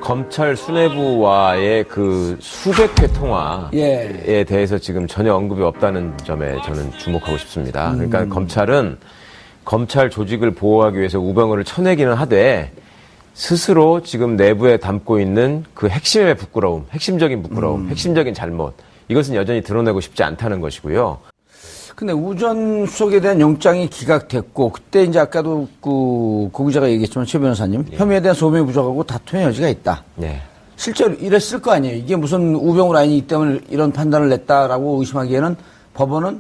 검찰 수뇌부와의 그 수백 회 통화에 대해서 지금 전혀 언급이 없다는 점에 저는 주목하고 싶습니다. 그러니까 검찰은 검찰 조직을 보호하기 위해서 우병우를 쳐내기는 하되 스스로 지금 내부에 담고 있는 그 핵심의 부끄러움, 핵심적인 부끄러움, 핵심적인 잘못, 이것은 여전히 드러내고 싶지 않다는 것이고요. 근데 우전 수석에 대한 영장이 기각됐고, 그때 이제 아까도 고 기자가 얘기했지만 최 변호사님, 혐의에 대한 소명이 부족하고 다툼의 여지가 있다. 네. 실제로 이랬을 거 아니에요. 이게 무슨 우병우 라인이기 때문에 이런 판단을 냈다라고 의심하기에는 법원은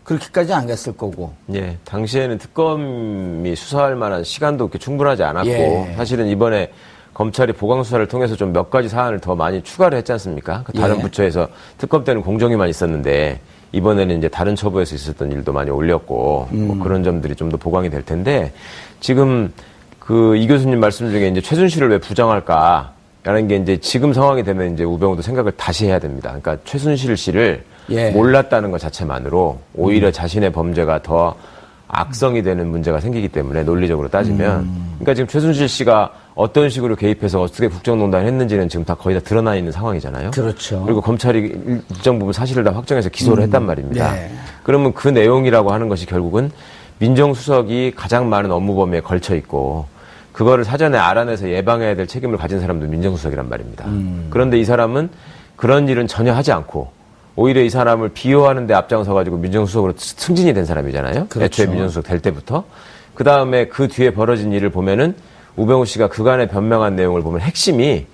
그렇게까지 안 갔을 거고. 예, 당시에는 특검이 수사할 만한 시간도 그렇게 충분하지 않았고, 사실은 이번에 검찰이 보강 수사를 통해서 좀 몇 가지 사안을 더 많이 추가를 했지 않습니까? 다른 부처에서 특검 때는 공정위만 있었는데, 이번에는 이제 다른 처부에서 있었던 일도 많이 올렸고, 뭐 그런 점들이 좀 더 보강이 될 텐데, 지금 그 이 교수님 말씀 중에 이제 최순실을 왜 부정할까? 라는 게 이제 지금 상황이 되면 이제 우병우도 생각을 다시 해야 됩니다. 그러니까 최순실 씨를 몰랐다는 것 자체만으로 오히려 자신의 범죄가 더 악성이 되는 문제가 생기기 때문에 논리적으로 따지면 그러니까 지금 최순실 씨가 어떤 식으로 개입해서 어떻게 국정농단을 했는지는 지금 다 거의 다 드러나 있는 상황이잖아요. 그렇죠. 그리고 검찰이 일정 부분 사실을 다 확정해서 기소를 했단 말입니다. 그러면 그 내용이라고 하는 것이 결국은 민정수석이 가장 많은 업무 범위에 걸쳐 있고 그거를 사전에 알아내서 예방해야 될 책임을 가진 사람도 민정수석이란 말입니다. 그런데 이 사람은 그런 일은 전혀 하지 않고 오히려 이 사람을 비호하는 데 앞장서가지고 민정수석으로 승진이 된 사람이잖아요. 그렇죠. 애초에 민정수석 될 때부터. 그 다음에 그 뒤에 벌어진 일을 보면은 우병우 씨가 그간에 변명한 내용을 보면 핵심이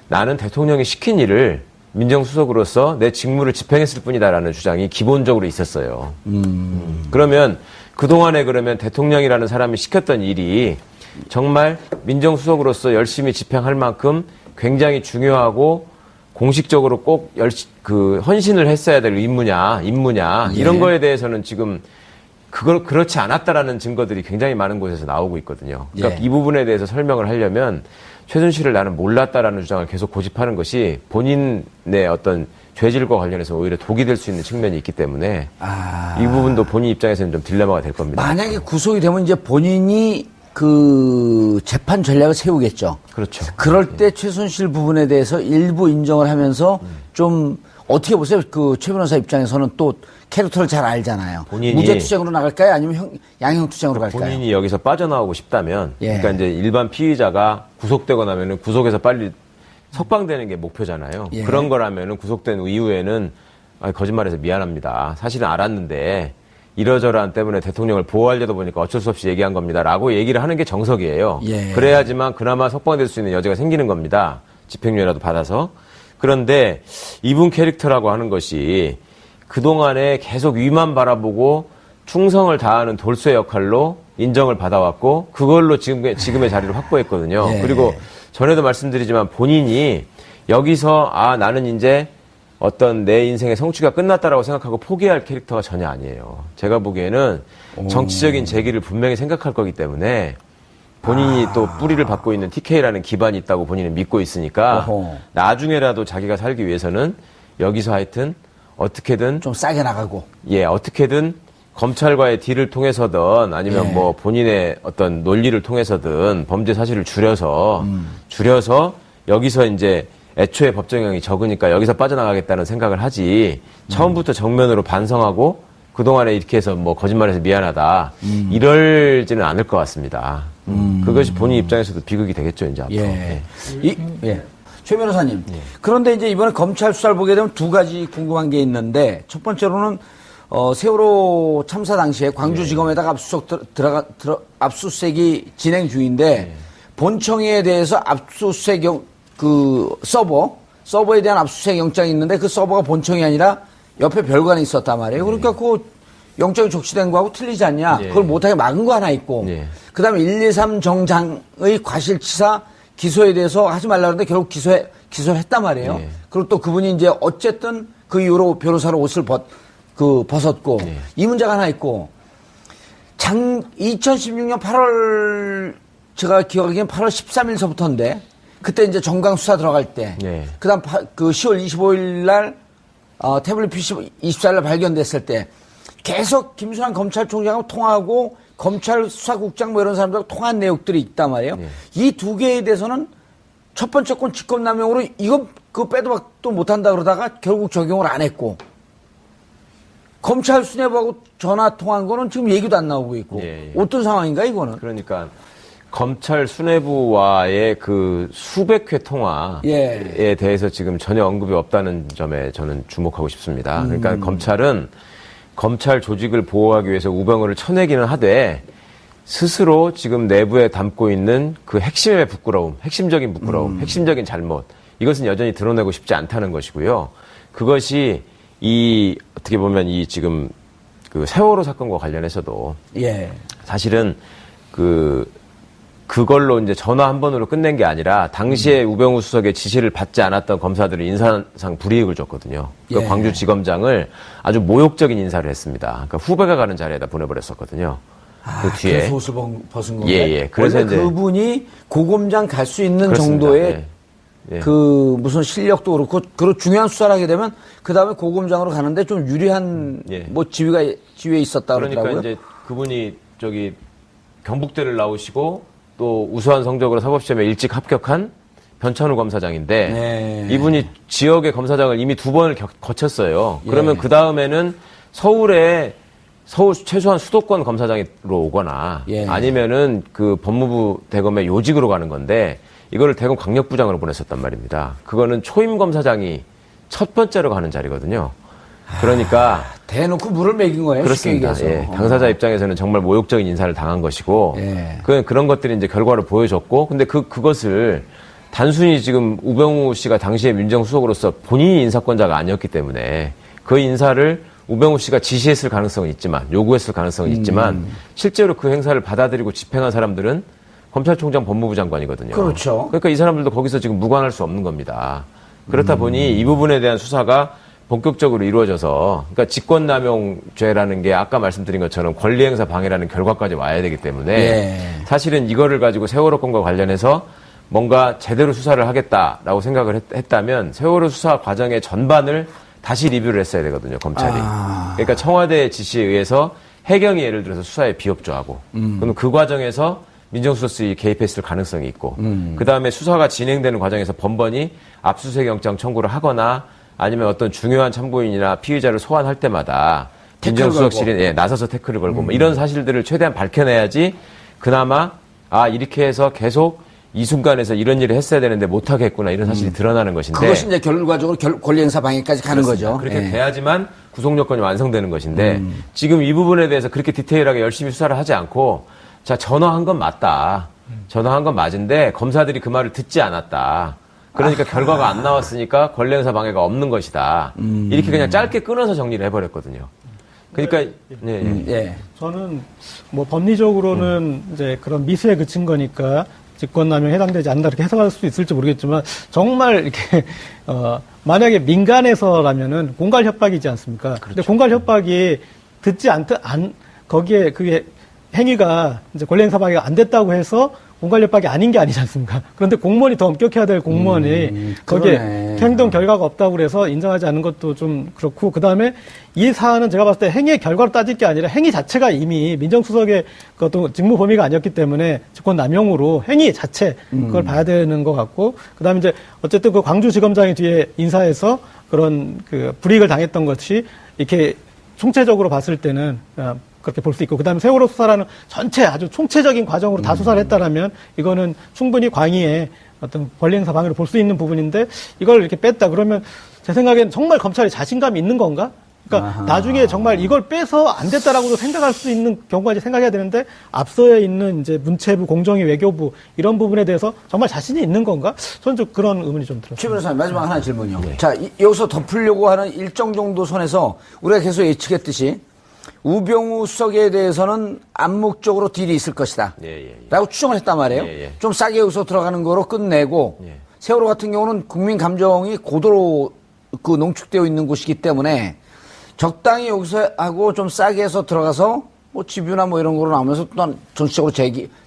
나는 대통령이 시킨 일을 민정수석으로서 내 직무를 집행했을 뿐이다라는 주장이 기본적으로 있었어요. 그러면 그동안에 그러면 대통령이라는 사람이 시켰던 일이 정말 민정수석으로서 열심히 집행할 만큼 굉장히 중요하고 공식적으로 꼭 헌신을 했어야 될 임무냐 이런 거에 대해서는 지금 그렇지 않았다라는 증거들이 굉장히 많은 곳에서 나오고 있거든요. 그러니까 이 부분에 대해서 설명을 하려면 최순실을 나는 몰랐다라는 주장을 계속 고집하는 것이 본인의 어떤 죄질과 관련해서 오히려 독이 될 수 있는 측면이 있기 때문에 이 부분도 본인 입장에서는 좀 딜레마가 될 겁니다. 만약에 구속이 되면 이제 본인이 그 재판 전략을 세우겠죠. 그렇죠. 그럴 때 최순실 부분에 대해서 일부 인정을 하면서 좀 어떻게 보세요? 그 최 변호사 입장에서는 또 캐릭터를 잘 알잖아요. 무죄투쟁으로 나갈까요? 아니면 양형투쟁으로 갈까요? 본인이 여기서 빠져나오고 싶다면, 그러니까 이제 일반 피의자가 구속되고 나면은 구속에서 빨리 석방되는 게 목표잖아요. 그런 거라면은 구속된 이후에는 거짓말해서 미안합니다. 사실은 알았는데. 이러저러한 때문에 대통령을 보호하려다 보니까 어쩔 수 없이 얘기한 겁니다라고 얘기를 하는 게 정석이에요. 그래야지만 그나마 석방될 수 있는 여지가 생기는 겁니다. 집행유예라도 받아서. 그런데 이분 캐릭터라고 하는 것이 그동안에 계속 위만 바라보고 충성을 다하는 돌쇠 역할로 인정을 받아왔고 그걸로 지금의 자리를 확보했거든요. 그리고 전에도 말씀드리지만 본인이 여기서 나는 이제 어떤 내 인생의 성취가 끝났다라고 생각하고 포기할 캐릭터가 전혀 아니에요. 제가 보기에는 정치적인 재기를 분명히 생각할 거기 때문에 본인이 또 뿌리를 받고 있는 TK라는 기반이 있다고 본인은 믿고 있으니까 나중에라도 자기가 살기 위해서는 여기서 하여튼 어떻게든 좀 싸게 나가고 어떻게든 검찰과의 딜을 통해서든 아니면 뭐 본인의 어떤 논리를 통해서든 범죄 사실을 줄여서 여기서 이제 애초에 법정형이 적으니까 여기서 빠져나가겠다는 생각을 하지 처음부터 정면으로 반성하고 그동안에 이렇게 해서 뭐 거짓말해서 미안하다 이럴지는 않을 것 같습니다. 그것이 본인 입장에서도 비극이 되겠죠 이제 앞으로. 최 변호사님. 그런데 이제 이번에 검찰 수사를 보게 되면 두 가지 궁금한 게 있는데 첫 번째로는 세월호 참사 당시에 광주지검에다가 압수수색이 진행 중인데 본청에 대해서 압수수색 그 서버에 대한 압수수색 영장이 있는데 그 서버가 본청이 아니라 옆에 별관에 있었단 말이에요. 그러니까 그 영장이 족치된 거하고 틀리지 않냐. 그걸 못하게 막은 거 하나 있고. 그다음에 123 정장의 과실치사 기소에 대해서 하지 말라 그러는데 결국 기소를 했단 말이에요. 그리고 또 그분이 이제 어쨌든 그 이후로 변호사로 옷을 벗었고 이 문제가 하나 있고 2016년 8월 제가 기억하기엔 8월 13일서부터인데 그때 이제 정강 수사 들어갈 때, 그다음 그 10월 25일 날 태블릿 PC 24일 날 발견됐을 때 계속 김순환 검찰총장하고 통화하고 검찰 수사국장 뭐 이런 사람들하고 통화한 내용들이 있단 말이에요. 이 두 개에 대해서는 첫 번째 건 직권남용으로 이거 그거 빼도 박도 못한다 그러다가 결국 적용을 안 했고 검찰 수뇌부하고 전화 통한 거는 지금 얘기도 안 나오고 있고 예. 어떤 상황인가 이거는? 그러니까 검찰 수뇌부와의 그 수백 회 통화에 대해서 지금 전혀 언급이 없다는 점에 저는 주목하고 싶습니다. 그러니까 검찰은 검찰 조직을 보호하기 위해서 우병우를 쳐내기는 하되 스스로 지금 내부에 담고 있는 그 핵심의 부끄러움, 핵심적인 부끄러움, 핵심적인 잘못 이것은 여전히 드러내고 싶지 않다는 것이고요. 그것이 어떻게 보면 지금 그 세월호 사건과 관련해서도 사실은 그걸로 이제 전화 한 번으로 끝낸 게 아니라 당시에 우병우 수석의 지시를 받지 않았던 검사들은 인사상 불이익을 줬거든요. 그 광주지검장을 아주 모욕적인 인사를 했습니다. 그러니까 후배가 가는 자리에다 보내버렸었거든요. 그 뒤에. 그래서 옷을 벗은 건가요? 예. 그래서 원래 이제 그분이 고검장 갈 수 있는 그렇습니다. 정도의 예. 그 무슨 실력도 그렇고 그런 중요한 수사를 하게 되면 그 다음에 고검장으로 가는데 좀 유리한 뭐 지위에 있었다 그러니까 그러더라고요. 이제 그분이 경북대를 나오시고 또 우수한 성적으로 사법시험에 일찍 합격한 변찬우 검사장인데 이분이 지역의 검사장을 이미 2번을 거쳤어요. 그러면 그 다음에는 서울 최소한 수도권 검사장으로 오거나 아니면은 그 법무부 대검의 요직으로 가는 건데 이거를 대검 강력부장으로 보냈었단 말입니다. 그거는 초임 검사장이 첫 번째로 가는 자리거든요. 그러니까 대놓고 물을 먹인 거예요. 그렇습니다. 당사자 입장에서는 정말 모욕적인 인사를 당한 것이고 그런 것들이 이제 결과를 보여줬고 근데 그것을 단순히 지금 우병우 씨가 당시에 민정수석으로서 본인이 인사권자가 아니었기 때문에 그 인사를 우병우 씨가 지시했을 가능성은 있지만 요구했을 가능성은 있지만 실제로 그 행사를 받아들이고 집행한 사람들은 검찰총장 법무부 장관이거든요. 그렇죠. 그러니까 이 사람들도 거기서 지금 무관할 수 없는 겁니다. 그렇다 보니 이 부분에 대한 수사가 본격적으로 이루어져서 그러니까 직권남용죄라는 게 아까 말씀드린 것처럼 권리행사 방해라는 결과까지 와야 되기 때문에 사실은 이거를 가지고 세월호 건과 관련해서 뭔가 제대로 수사를 하겠다라고 생각을 했다면 세월호 수사 과정의 전반을 다시 리뷰를 했어야 되거든요, 검찰이. 그러니까 청와대의 지시에 의해서 해경이 예를 들어서 수사에 비협조하고 그럼 그 과정에서 민정수석실이 개입했을 가능성이 있고 그 다음에 수사가 진행되는 과정에서 번번이 압수수색 영장 청구를 하거나 아니면 어떤 중요한 참고인이나 피의자를 소환할 때마다 민정수석실이 나서서 태클을 걸고 뭐 이런 사실들을 최대한 밝혀내야지 그나마 이렇게 해서 계속 이 순간에서 이런 일을 했어야 되는데 못하게 했구나 이런 사실이 드러나는 것인데 그것이 이제 결과적으로 권리행사 방해까지 가는 그렇습니다. 거죠. 그렇게 돼야지만 구속요건이 완성되는 것인데 지금 이 부분에 대해서 그렇게 디테일하게 열심히 수사를 하지 않고 자 전화한 건 맞다. 전화한 건 맞은데 검사들이 그 말을 듣지 않았다. 그러니까 결과가 안 나왔으니까 권리행사 방해가 없는 것이다. 이렇게 그냥 짧게 끊어서 정리를 해버렸거든요. 그러니까 저는 뭐 법리적으로는 이제 그런 미수에 그친 거니까 직권남용에 해당되지 않는다 이렇게 해석할 수 있을지 모르겠지만 정말 이렇게 만약에 민간에서라면은 공갈 협박이지 않습니까? 그렇죠. 근데 공갈 협박이 듣지 거기에 그게 행위가 이제 권리행사 방해가 안 됐다고 해서 공갈 협박이 아닌 게 아니지 않습니까? 그런데 공무원이 더 엄격해야 될 공무원이 거기에 행동 결과가 없다고 그래서 인정하지 않는 것도 좀 그렇고 그다음에 이 사안은 제가 봤을 때 행위의 결과로 따질 게 아니라 행위 자체가 이미 민정수석의 그것도 직무 범위가 아니었기 때문에 직권남용으로 행위 자체 그걸 봐야 되는 것 같고 그다음에 이제 어쨌든 그 광주지검장이 뒤에 인사해서 그런 그 불이익을 당했던 것이 이렇게 총체적으로 봤을 때는 그렇게 볼 수 있고 그다음에 세월호 수사라는 전체 아주 총체적인 과정으로 다 수사를 했다라면 이거는 충분히 광의의 어떤 권리행사 방해로 볼 수 있는 부분인데 이걸 이렇게 뺐다 그러면 제 생각엔 정말 검찰이 자신감이 있는 건가? 그러니까 나중에 정말 이걸 빼서 안 됐다라고도 생각할 수 있는 경우까지 생각해야 되는데 앞서에 있는 이제 문체부, 공정위, 외교부 이런 부분에 대해서 정말 자신이 있는 건가? 저는 좀 그런 의문이 좀 들었어요. 최 변호사님 마지막 하나 질문이요. 자 여기서 덮으려고 하는 일정 정도 선에서 우리가 계속 예측했듯이 우병우 수석에 대해서는 암묵적으로 딜이 있을 것이다. 라고 추정을 했단 말이에요. 좀 싸게 웃어 들어가는 거로 끝내고 세월호 같은 경우는 국민 감정이 고도로 그 농축되어 있는 곳이기 때문에 적당히 여기서 하고 좀 싸게 해서 들어가서 뭐 집유나 뭐 이런 거로 나오면서 또 정치적으로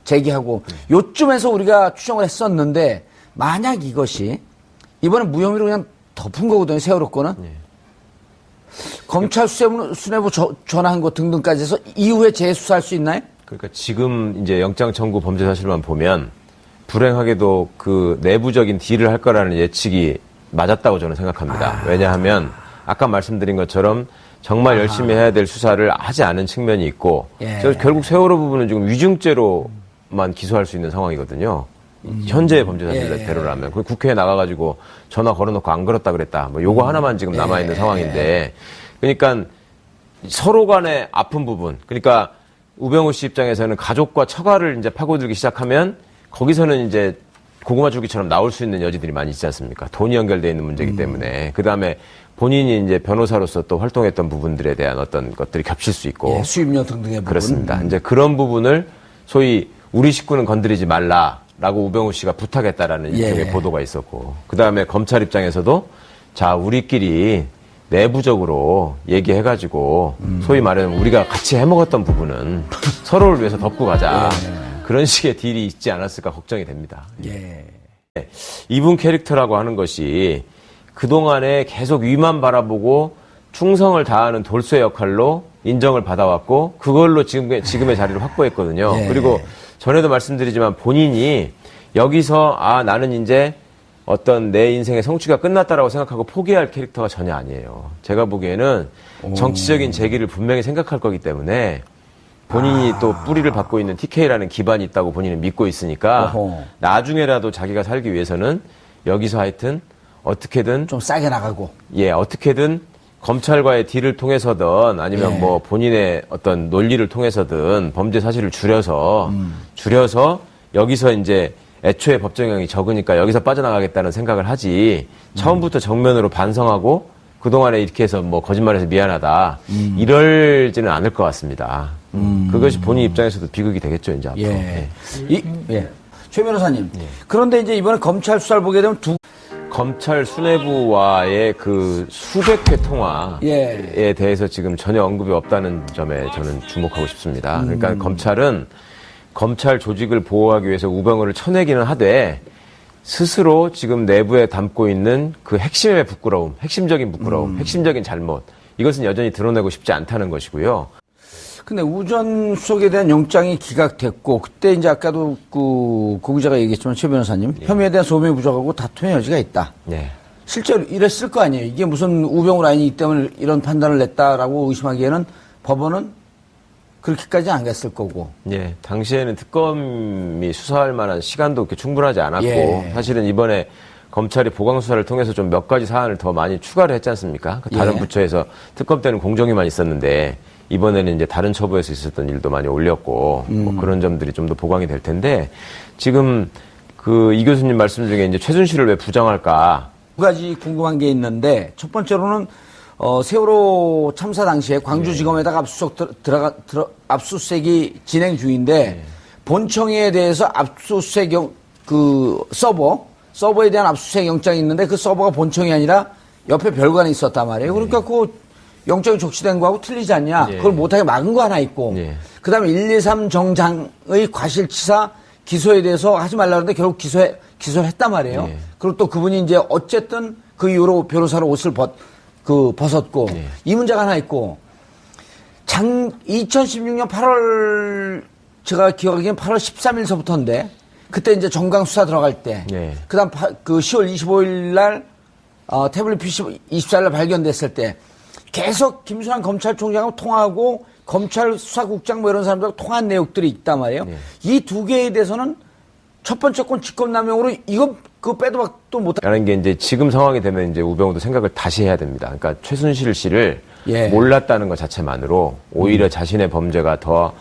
제기하고 요쯤에서 우리가 추정을 했었는데 만약 이것이 이번엔 무혐의로 그냥 덮은 거거든요. 세월호 거는. 검찰 수뇌부 전화한 것 등등까지 해서 이후에 재수사할 수 있나요? 그러니까 지금 이제 영장 청구 범죄 사실만 보면 불행하게도 그 내부적인 딜을 할 거라는 예측이 맞았다고 저는 생각합니다. 왜냐하면 아까 말씀드린 것처럼 정말 열심히 해야 될 수사를 하지 않은 측면이 있고 결국 세월호 부분은 지금 위증죄로만 기소할 수 있는 상황이거든요. 현재의 범죄 사실대로라면 국회에 나가가지고 전화 걸어놓고 안 걸었다 그랬다. 뭐 요거 하나만 지금 남아있는 상황인데 그러니까 서로 간의 아픈 부분 그러니까 우병우 씨 입장에서는 가족과 처가를 이제 파고들기 시작하면 거기서는 이제 고구마 줄기처럼 나올 수 있는 여지들이 많이 있지 않습니까? 돈이 연결되어 있는 문제이기 때문에. 그 다음에 본인이 이제 변호사로서 또 활동했던 부분들에 대한 어떤 것들이 겹칠 수 있고. 수입료 등등의 부분. 그렇습니다. 이제 그런 부분을 소위 우리 식구는 건드리지 말라라고 우병우 씨가 부탁했다라는 일종의 보도가 있었고. 그 다음에 검찰 입장에서도 자, 우리끼리 내부적으로 얘기해가지고 소위 말하면 우리가 같이 해먹었던 부분은 서로를 위해서 덮고 가자. 그런 식의 딜이 있지 않았을까 걱정이 됩니다. 이분 캐릭터라고 하는 것이 그동안에 계속 위만 바라보고 충성을 다하는 돌쇠 역할로 인정을 받아왔고 그걸로 지금의 자리를 확보했거든요. 그리고 전에도 말씀드리지만 본인이 여기서 나는 이제 어떤 내 인생의 성취가 끝났다라고 생각하고 포기할 캐릭터가 전혀 아니에요. 제가 보기에는 정치적인 재기를 분명히 생각할 거기 때문에 본인이 또 뿌리를 받고 있는 TK라는 기반이 있다고 본인은 믿고 있으니까 나중에라도 자기가 살기 위해서는 여기서 하여튼 어떻게든 좀 싸게 나가고 어떻게든 검찰과의 딜을 통해서든 아니면 뭐 본인의 어떤 논리를 통해서든 범죄 사실을 줄여서 여기서 이제 애초에 법정형이 적으니까 여기서 빠져나가겠다는 생각을 하지 처음부터 정면으로 반성하고 그동안에 이렇게 해서 뭐 거짓말해서 미안하다 이럴지는 않을 것 같습니다. 그것이 본인 입장에서도 비극이 되겠죠, 이제 앞으로. 최 변호사님. 그런데 이제 이번에 검찰 수사를 보게 되면 검찰 수뇌부와의 그 수백 회 통화에 대해서 지금 전혀 언급이 없다는 점에 저는 주목하고 싶습니다. 그러니까 검찰은 검찰 조직을 보호하기 위해서 우병우를 쳐내기는 하되 스스로 지금 내부에 담고 있는 그 핵심의 부끄러움, 핵심적인 부끄러움, 핵심적인 잘못 이것은 여전히 드러내고 싶지 않다는 것이고요. 근데 우전 수석에 대한 영장이 기각됐고 그때 이제 아까도 고 기자가 얘기했지만 최 변호사님 혐의에 대한 소명이 부족하고 다툼의 여지가 있다. 실제로 이랬을 거 아니에요. 이게 무슨 우병우 라인이기 때문에 이런 판단을 냈다라고 의심하기에는 법원은 그렇게까지 안 갔을 거고. 당시에는 특검이 수사할 만한 시간도 그렇게 충분하지 않았고 사실은 이번에 검찰이 보강 수사를 통해서 좀 몇 가지 사안을 더 많이 추가를 했지 않습니까? 다른 부처에서 특검 때는 공정위만 있었는데 이번에는 이제 다른 처부에서 있었던 일도 많이 올렸고 뭐 그런 점들이 좀 더 보강이 될 텐데 지금 그 이 교수님 말씀 중에 이제 최순실을 왜 부정할까? 두 가지 궁금한 게 있는데 첫 번째로는 세월호 참사 당시에 광주지검에다가 압수수색이 진행 중인데 본청에 대해서 압수수색 서버에 대한 압수수색 영장이 있는데 그 서버가 본청이 아니라 옆에 별관에 있었단 말이에요. 그러니까 그 영장이 적시된 거하고 틀리지 않냐. 그걸 못하게 막은 거 하나 있고. 그 다음에 123 정장의 과실치사 기소에 대해서 하지 말라는데 결국 기소를 했단 말이에요. 그리고 또 그분이 이제 어쨌든 그 이후로 변호사로 옷을 벗었고. 이 문제가 하나 있고. 2016년 8월, 제가 기억하기엔 8월 13일서부터인데, 그때 이제 정강 수사 들어갈 때. 그 다음 10월 25일 날, 태블릿 PC 24일 날 발견됐을 때, 계속 김순환 검찰총장하고 통화하고 검찰 수사국장 뭐 이런 사람들하고 통화한 내용들이 있단 말이에요. 이 두 개에 대해서는 첫 번째 건 직권남용으로 그거 빼도 박도 못하는 게 이제 지금 상황이 되면 이제 우병우도 생각을 다시 해야 됩니다. 그러니까 최순실 씨를 몰랐다는 것 자체만으로 오히려 자신의 범죄가 더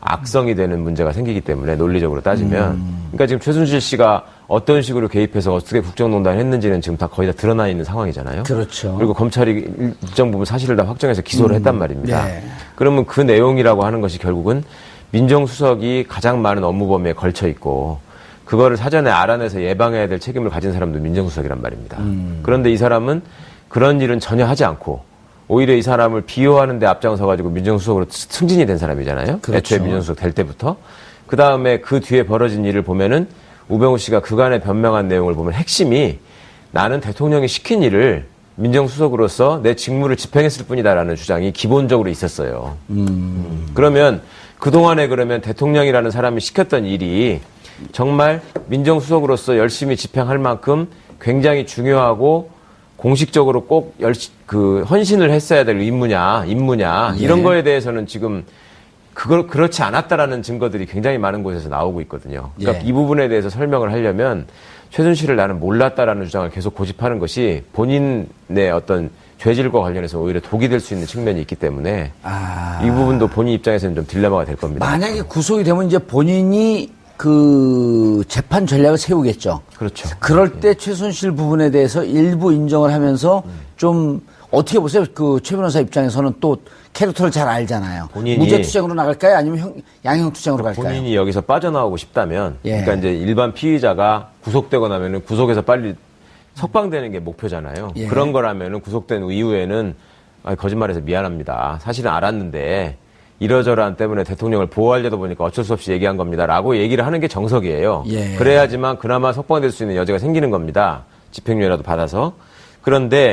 악성이 되는 문제가 생기기 때문에 논리적으로 따지면 그러니까 지금 최순실 씨가 어떤 식으로 개입해서 어떻게 국정농단을 했는지는 지금 다 거의 다 드러나 있는 상황이잖아요. 그렇죠. 그리고 검찰이 일정 부분 사실을 다 확정해서 기소를 했단 말입니다. 그러면 그 내용이라고 하는 것이 결국은 민정수석이 가장 많은 업무 범위에 걸쳐 있고 그거를 사전에 알아내서 예방해야 될 책임을 가진 사람도 민정수석이란 말입니다. 그런데 이 사람은 그런 일은 전혀 하지 않고 오히려 이 사람을 비호하는 데 앞장서가지고 민정수석으로 승진이 된 사람이잖아요. 그렇죠. 애초에 민정수석 될 때부터. 그 다음에 그 뒤에 벌어진 일을 보면은 우병우 씨가 그간에 변명한 내용을 보면 핵심이 나는 대통령이 시킨 일을 민정수석으로서 내 직무를 집행했을 뿐이다라는 주장이 기본적으로 있었어요. 그러면 그동안에 그러면 대통령이라는 사람이 시켰던 일이 정말 민정수석으로서 열심히 집행할 만큼 굉장히 중요하고 공식적으로 꼭 헌신을 했어야 될 임무냐 이런 거에 대해서는 지금 그렇지 않았다라는 증거들이 굉장히 많은 곳에서 나오고 있거든요. 그러니까 이 부분에 대해서 설명을 하려면 최순실을 나는 몰랐다라는 주장을 계속 고집하는 것이 본인의 어떤 죄질과 관련해서 오히려 독이 될 수 있는 측면이 있기 때문에 이 부분도 본인 입장에서는 좀 딜레마가 될 겁니다. 만약에 구속이 되면 이제 본인이 그 재판 전략을 세우겠죠. 그렇죠. 그럴 때 최순실 부분에 대해서 일부 인정을 하면서 좀 어떻게 보세요? 그 최 변호사 입장에서는 또 캐릭터를 잘 알잖아요. 무죄 투쟁으로 나갈까요? 아니면 양형 투쟁으로 갈까요? 본인이 여기서 빠져나오고 싶다면, 예. 그러니까 이제 일반 피의자가 구속되고 나면은 구속에서 빨리 석방되는 게 목표잖아요. 예. 그런 거라면은 구속된 이후에는 거짓말해서 미안합니다. 사실은 알았는데 이러저러한 때문에 대통령을 보호하려다 보니까 어쩔 수 없이 얘기한 겁니다라고 얘기를 하는 게 정석이에요. 예. 그래야지만 그나마 석방될 수 있는 여지가 생기는 겁니다. 집행유예라도 받아서. 그런데